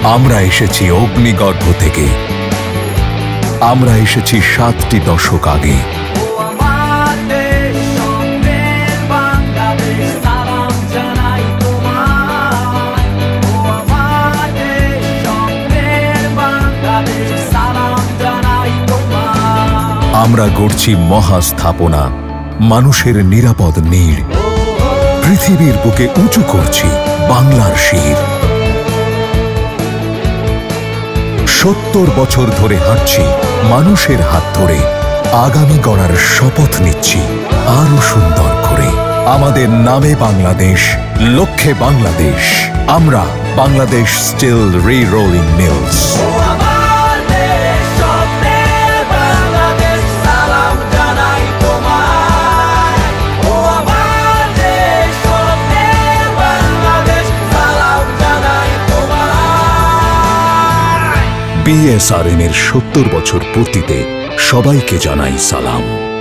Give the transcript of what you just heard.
আমরা এসেছি অগ্নিগর্ভ থেকে, আমরা এসেছি 7টি দশক আগে। আমরা গড়ছি মহাস্থাপনা, মানুষের নিরাপদ নীড়। পৃথিবীর বুকে উঁচু করছি বাংলার শির। 70 বছর ধরে হাঁটছি মানুষের হাত ধরে, আগামী গড়ার শপথ নিচ্ছি আরো সুন্দর করে। আমাদের নামে বাংলাদেশ, লক্ষ্যে বাংলাদেশ। আমরা বাংলাদেশ স্টিল রি-রোলিং মিলস। BSRN এর 70 বছর পূর্তিতে সবাইকে জানাই সালাম।